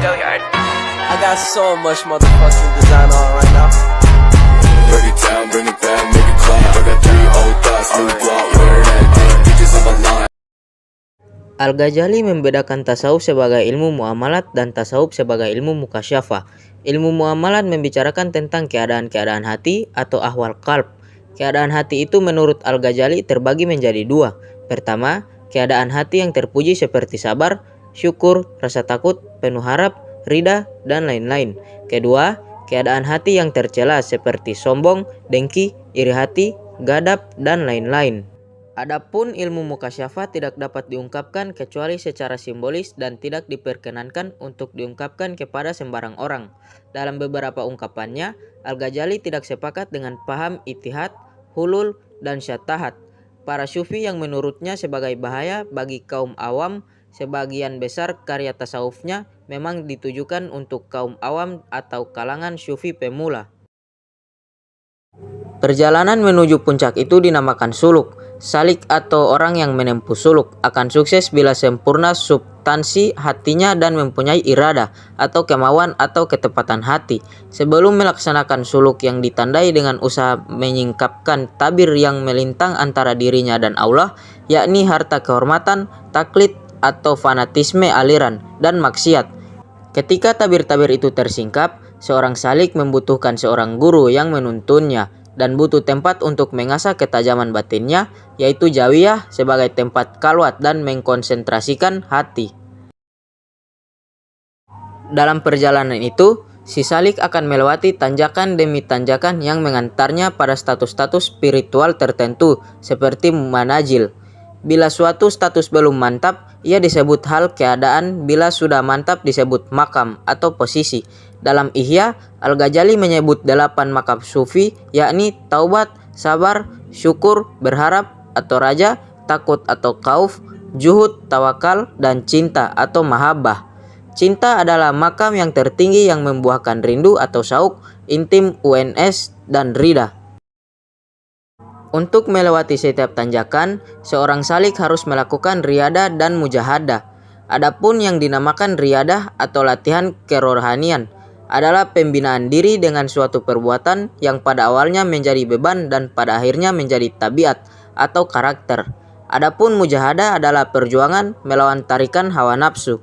I got so much motherfucking design on right now. Break it down, bring it back, make it clap. I got 3 old thoughts, new guap, wear that thing, bitches on my line. Al-Ghazali membedakan tasawuf sebagai ilmu muamalat dan tasawuf sebagai ilmu mukasyafah. Ilmu muamalat membicarakan tentang keadaan-keadaan hati atau ahwal qalb. Keadaan hati itu menurut Al-Ghazali terbagi menjadi dua. Pertama, keadaan hati yang terpuji seperti sabar, syukur, rasa takut, penuh harap, rida, dan lain-lain. Kedua, keadaan hati yang tercela seperti sombong, dengki, iri hati, gadab, dan lain-lain. Adapun ilmu mukasyafah tidak dapat diungkapkan kecuali secara simbolis dan tidak diperkenankan untuk diungkapkan kepada sembarang orang. Dalam beberapa ungkapannya, Al-Ghazali tidak sepakat dengan paham ittihad, hulul, dan syatahat. Para sufi yang menurutnya sebagai bahaya bagi kaum awam, sebagian besar karya tasawufnya memang ditujukan untuk kaum awam atau kalangan sufi pemula. Perjalanan menuju puncak itu dinamakan suluk. Salik atau orang yang menempuh suluk akan sukses bila sempurna substansi hatinya dan mempunyai irada atau kemauan atau ketepatan hati. Sebelum melaksanakan suluk yang ditandai dengan usaha menyingkapkan tabir yang melintang antara dirinya dan Allah, yakni harta kehormatan, taklid atau fanatisme aliran, dan maksiat. Ketika tabir-tabir itu tersingkap, seorang salik membutuhkan seorang guru yang menuntunnya dan butuh tempat untuk mengasah ketajaman batinnya, yaitu jawiyah sebagai tempat kalwat dan mengkonsentrasikan hati. Dalam perjalanan itu, si salik akan melewati tanjakan demi tanjakan yang mengantarnya pada status-status spiritual tertentu seperti manajil. Bila suatu status belum mantap, ia disebut hal keadaan, bila sudah mantap disebut makam atau posisi. Dalam Ihya, Al-Ghazali menyebut 8 makam sufi, yakni taubat, sabar, syukur, berharap atau raja, takut atau khauf, juhud, tawakal, dan cinta atau mahabbah. Cinta adalah makam yang tertinggi yang membuahkan rindu atau syauq, intim, UNS, dan rida. Untuk melewati setiap tanjakan, seorang salik harus melakukan riyadah dan mujahadah. Adapun yang dinamakan riyadah atau latihan kerohanian adalah pembinaan diri dengan suatu perbuatan yang pada awalnya menjadi beban dan pada akhirnya menjadi tabiat atau karakter. Adapun mujahadah adalah perjuangan melawan tarikan hawa nafsu.